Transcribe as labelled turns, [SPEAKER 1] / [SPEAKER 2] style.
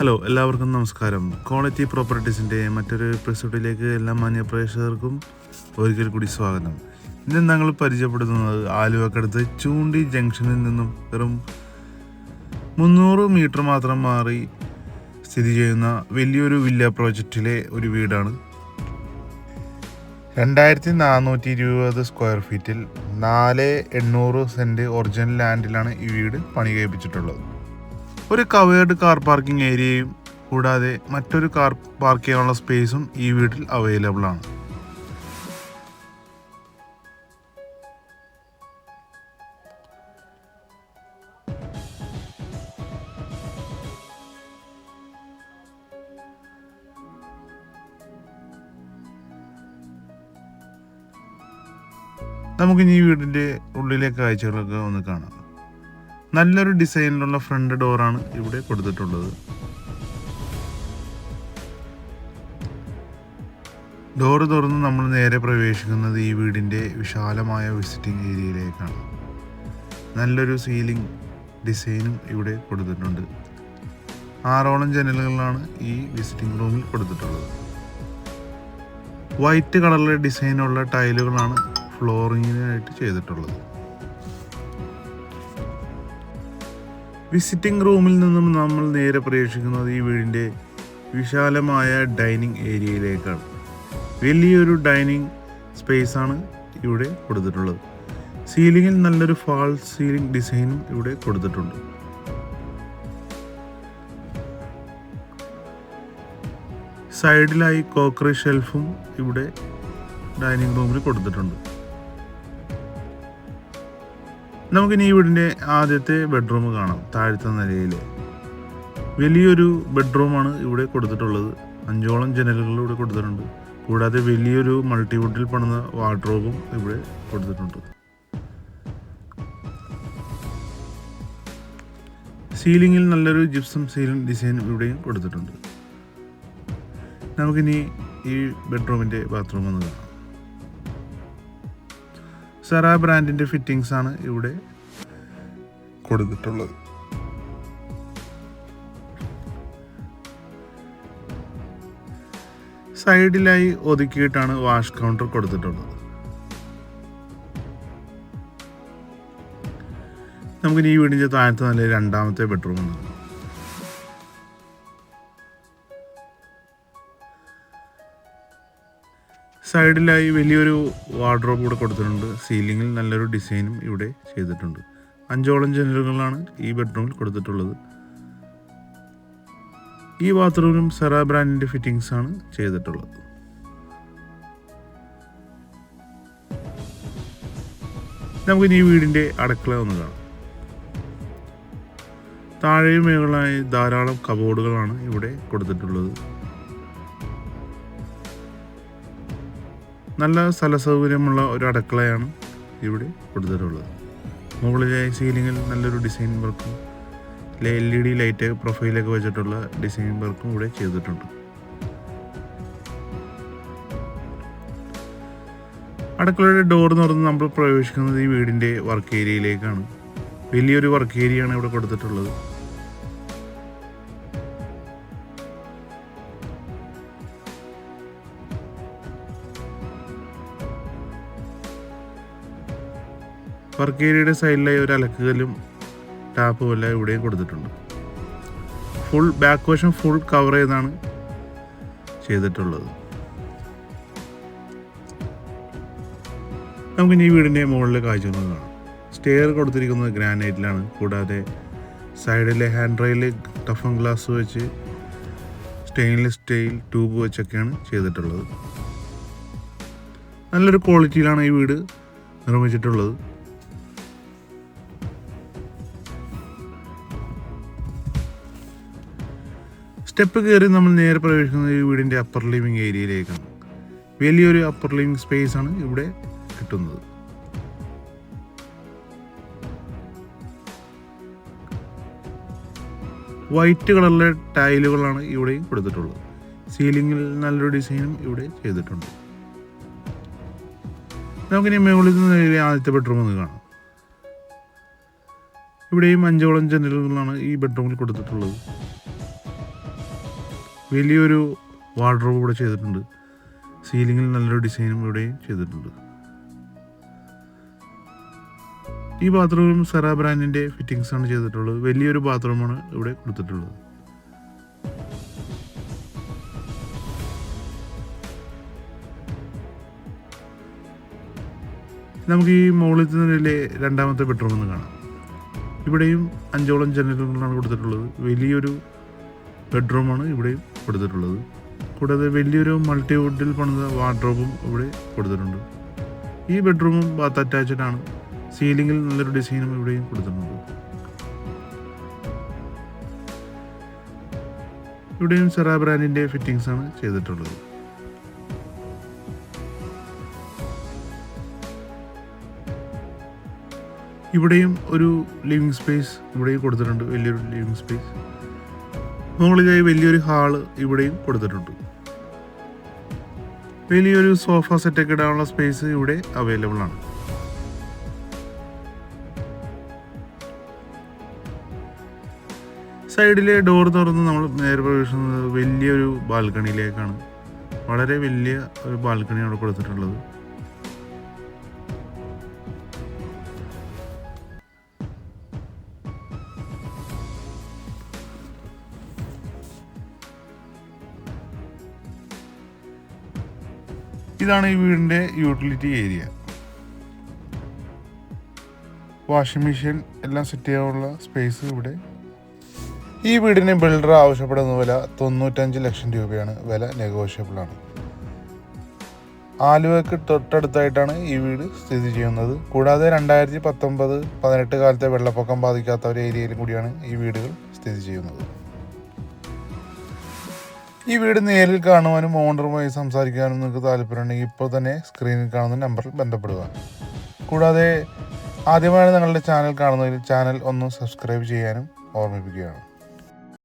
[SPEAKER 1] Hello, എല്ലാവർക്കും നമസ്കാരം. Quality പ്രോപ്പർട്ടീസിൻ്റെ മറ്റൊരു എപ്പിസോഡിലേക്ക് എല്ലാ മാന്യ പ്രേക്ഷകർക്കും ഒരിക്കൽ കൂടി സ്വാഗതം. ഇന്ന് ഞങ്ങൾ പരിചയപ്പെടുത്തുന്നത് ആലുവക്കടുത്ത് ചൂണ്ടി ജംഗ്ഷനിൽ നിന്നും വെറും 300 മീറ്റർ മാത്രം മാറി സ്ഥിതി ചെയ്യുന്ന വലിയൊരു വില്ല പ്രോജക്റ്റിലെ ഒരു വീടാണ്. 2420 സ്ക്വയർ ഫീറ്റിൽ 4,800 സെൻറ്റ് ഒറിജിനൽ ലാൻഡിലാണ് ഈ വീട് പണി കഴിപ്പിച്ചിട്ടുള്ളത്. ഒരു കവേർഡ് കാർ പാർക്കിംഗ് ഏരിയയും കൂടാതെ മറ്റൊരു കാർ പാർക്ക് ചെയ്യാനുള്ള സ്പേസും ഈ വീട്ടിൽ അവൈലബിൾ ആണ്. നമുക്കിനി ഈ വീടിൻ്റെ ഉള്ളിലെ കാഴ്ചകളൊക്കെ ഒന്ന് കാണാം. നല്ലൊരു ഡിസൈനിലുള്ള ഫ്രണ്ട് ഡോറാണ് ഇവിടെ കൊടുത്തിട്ടുള്ളത്. ഡോറ് തുറന്ന് നമ്മൾ നേരെ പ്രവേശിക്കുന്നത് ഈ വീടിൻ്റെ വിശാലമായ വിസിറ്റിംഗ് ഏരിയയിലേക്കാണ്. നല്ലൊരു സീലിംഗ് ഡിസൈനും ഇവിടെ കൊടുത്തിട്ടുണ്ട്. 6 ജനലുകളാണ് ഈ വിസിറ്റിംഗ് റൂമിൽ കൊടുത്തിട്ടുള്ളത്. വൈറ്റ് കളറിലെ ഡിസൈനുള്ള ടൈലുകളാണ് ഫ്ലോറിങ്ങിനായിട്ട് ചെയ്തിട്ടുള്ളത്. വിസിറ്റിംഗ് റൂമിൽ നിന്നും നമ്മൾ നേരെ പ്രവേശിക്കുന്നത് ഈ വീടിൻ്റെ വിശാലമായ ഡൈനിങ് ഏരിയയിലേക്കാണ്. വലിയൊരു ഡൈനിങ് സ്പേസാണ് ഇവിടെ കൊടുത്തിട്ടുള്ളത്. സീലിങ്ങിൽ നല്ലൊരു ഫാൾ സീലിംഗ് ഡിസൈനും ഇവിടെ കൊടുത്തിട്ടുണ്ട്. സൈഡിലായി കോക്കറി ഷെൽഫും ഇവിടെ ഡൈനിങ് റൂമിൽ കൊടുത്തിട്ടുണ്ട്. നമുക്കിനി ഈ വീടിൻ്റെ ആദ്യത്തെ ബെഡ്റൂം കാണാം. താഴത്തെ നിലയിൽ വലിയൊരു ബെഡ്റൂമാണ് ഇവിടെ കൊടുത്തിട്ടുള്ളത്. 5 ജനലുകൾ ഇവിടെ കൊടുത്തിട്ടുണ്ട്. കൂടാതെ വലിയൊരു മൾട്ടിവുഡിൽ പണിത വാർഡ്രോബും ഇവിടെ കൊടുത്തിട്ടുണ്ട്. സീലിങ്ങിൽ നല്ലൊരു ജിപ്സം സീലിംഗ് ഡിസൈൻ ഇവിടെയും കൊടുത്തിട്ടുണ്ട്. നമുക്കിനി ഈ ബെഡ്റൂമിൻ്റെ ബാത്റൂം ഒന്ന് കാണാം. സെറ ബ്രാൻഡിൻ്റെ ഫിറ്റിംഗ്സ് ആണ് ഇവിടെ കൊടുത്തിട്ടുള്ളത്. സൈഡിലായി ഒതുക്കിയിട്ടാണ് വാഷ് കൗണ്ടർ കൊടുത്തിട്ടുള്ളത്. നമുക്കിനി ഈ വീടിൻ്റെ താഴത്തെ നിലയിൽ രണ്ടാമത്തെ ബെഡ്റൂം ആണ്. സൈഡിലായി വലിയൊരു വാർഡ്രോബ് കൂടെ കൊടുത്തിട്ടുണ്ട്. സീലിങ്ങിൽ നല്ലൊരു ഡിസൈനും ഇവിടെ ചെയ്തിട്ടുണ്ട്. 5 ജനലുകളാണ് ഈ ബെഡ്റൂമിൽ കൊടുത്തിട്ടുള്ളത്. ഈ ബാത്റൂമിലും സെറ ബ്രാൻഡിൻ്റെ ഫിറ്റിംഗ്സ് ആണ് ചെയ്തിട്ടുള്ളത്. നമുക്കിനി ഈ വീടിൻ്റെ അടുക്കള ഒന്ന് കാണാം. താഴെയും മുകളിലായി ധാരാളം കബോർഡുകളാണ് ഇവിടെ കൊടുത്തിട്ടുള്ളത്. നല്ല സ്ഥല സൗകര്യമുള്ള ഒരു അടുക്കളയാണ് ഇവിടെ കൊടുത്തിട്ടുള്ളത്. മുകളിലായി സീലിങ്ങിൽ നല്ലൊരു ഡിസൈൻ വർക്കും LED ലൈറ്റ് പ്രൊഫൈലൊക്കെ വെച്ചിട്ടുള്ള ഡിസൈൻ വർക്കും ഇവിടെ ചെയ്തിട്ടുണ്ട്. അടുക്കളയുടെ ഡോർ തുറന്ന് നമ്മൾ പ്രവേശിക്കുന്നത് ഈ വീടിൻ്റെ വർക്ക് ഏരിയയിലേക്കാണ്. വലിയൊരു വർക്ക് ഏരിയയാണ് ഇവിടെ കൊടുത്തിട്ടുള്ളത്. വർക്ക് ഏരിയയുടെ സൈഡിലായി ഒരു അലക്കുകല്ലും ടാപ്പും എല്ലാം ഇവിടെയും കൊടുത്തിട്ടുണ്ട്. ഫുൾ ബാക്ക് വശം ഫുൾ കവർ ചെയ്താണ് ചെയ്തിട്ടുള്ളത്. നമുക്കിനി ഈ വീടിൻ്റെ മുകളിലെ കാഴ്ചകൾ കാണാം. സ്റ്റെയർ കൊടുത്തിരിക്കുന്നത് ഗ്രാനൈറ്റിലാണ്. കൂടാതെ സൈഡിലെ ഹാൻഡ് റെയിൽ ടഫൻ ഗ്ലാസ് വെച്ച് സ്റ്റെയിൻലെസ് സ്റ്റീൽ ട്യൂബ് വെച്ചൊക്കെയാണ് ചെയ്തിട്ടുള്ളത്. നല്ലൊരു ക്വാളിറ്റിയിലാണ് ഈ വീട് നിർമ്മിച്ചിട്ടുള്ളത്. സ്റ്റെപ്പ് കയറി നമ്മൾ നേരെ പ്രവേശിക്കുന്നത് ഈ വീടിൻ്റെ അപ്പർ ലിവിങ് ഏരിയയിലേക്കാണ്. വലിയൊരു അപ്പർ ലിവിങ് സ്പേസ് ആണ് ഇവിടെ കിട്ടുന്നത്. വൈറ്റ് കളറിലെ ടൈലുകളാണ് ഇവിടെയും കൊടുത്തിട്ടുള്ളത്. സീലിങ്ങിൽ നല്ലൊരു ഡിസൈനും ഇവിടെ ചെയ്തിട്ടുണ്ട്. നമുക്കിനി മുകളിൽ നിന്ന് ആദ്യത്തെ ബെഡ്റൂം ഒന്ന് കാണാം. ഇവിടെയും 5 ജനലുകളാണ് ഈ ബെഡ്റൂമിൽ കൊടുത്തിട്ടുള്ളത്. വലിയൊരു വാർഡ്രോബ് ഇവിടെ ചെയ്തിട്ടുണ്ട്. സീലിങ്ങിൽ നല്ലൊരു ഡിസൈനും ഇവിടെയും ചെയ്തിട്ടുണ്ട്. ഈ ബാത്റൂമിലും സെറ ബ്രാൻഡിൻ്റെ ഫിറ്റിങ്സ് ആണ് ചെയ്തിട്ടുള്ളത്. വലിയൊരു ബാത്റൂമാണ് ഇവിടെ കൊടുത്തിട്ടുള്ളത്. നമുക്ക് ഈ മുകളിലത്തെ നിലയിലെ രണ്ടാമത്തെ ബെഡ്റൂം ഒന്ന് കാണാം. ഇവിടെയും 5ഓളം ജനലുകളാണ് കൊടുത്തിട്ടുള്ളത്. വലിയൊരു ബെഡ്റൂമാണ് ഇവിടെയും കൊടുത്തിട്ടുള്ളത്. കൂടാതെ വലിയൊരു മൾട്ടിവുഡിൽ പണിത വാർഡ്രോബും ഇവിടെ കൊടുത്തിട്ടുണ്ട്. ഈ ബെഡ്റൂമും ബാത്ത് അറ്റാച്ച്ഡ് ആണ്. സീലിങ്ങിൽ നല്ലൊരു ഡിസൈനും ഇവിടെയും കൊടുത്തിട്ടുണ്ട്. ഇവിടെയും സെറ ബ്രാൻഡിൻ്റെ ഫിറ്റിങ്സ് ആണ് ചെയ്തിട്ടുള്ളത്. ഇവിടെയും ഒരു ലിവിങ് സ്പേസ് ഇവിടെയും കൊടുത്തിട്ടുണ്ട്. വലിയൊരു ലിവിങ് സ്പേസ്. മുകളിലായി വലിയൊരു ഹാള് ഇവിടെയും കൊടുത്തിട്ടുണ്ട്. വലിയൊരു സോഫ സെറ്റൊക്കെ ഇടാനുള്ള സ്പേസ് ഇവിടെ അവൈലബിൾ ആണ്. സൈഡിലെ ഡോർ തുറന്ന് നമ്മൾ നേരെ പ്രവേശിക്കുന്നത് വലിയൊരു ബാൽക്കണിയിലേക്കാണ്. വളരെ വലിയ ഒരു ബാൽക്കണിയാണ് കൊടുത്തിട്ടുള്ളത്. ഇതാണ് ഈ വീടിൻ്റെ യൂട്ടിലിറ്റി ഏരിയ. വാഷിംഗ് മെഷീൻ എല്ലാം സെറ്റ് ചെയ്യാനുള്ള സ്പേസ് ഇവിടെ. ഈ വീടിന് ബിൽഡർ ആവശ്യപ്പെടുന്ന വില 95 ലക്ഷം രൂപയാണ്. വില നെഗോഷ്യബിൾ ആണ്. ആലുവയ്ക്ക് തൊട്ടടുത്തായിട്ടാണ് ഈ വീട് സ്ഥിതി ചെയ്യുന്നത്. കൂടാതെ 2019-18 കാലത്തെ വെള്ളപ്പൊക്കം ബാധിക്കാത്ത ഒരു ഏരിയയിലും കൂടിയാണ് ഈ വീടുകൾ സ്ഥിതി ചെയ്യുന്നത്. ഈ വീട് നേരിൽ കാണുവാനും ഓണറുമായി സംസാരിക്കാനും നിങ്ങൾക്ക് താല്പര്യമുണ്ടെങ്കിൽ ഇപ്പോൾ തന്നെ സ്ക്രീനിൽ കാണുന്ന നമ്പറിൽ ബന്ധപ്പെടുക. കൂടാതെ ആദ്യമായാണ് നിങ്ങളുടെ ചാനൽ കാണുന്നതിൽ ചാനൽ ഒന്ന് സബ്സ്ക്രൈബ് ചെയ്യാനും ഓർമ്മിപ്പിക്കുകയാണ്.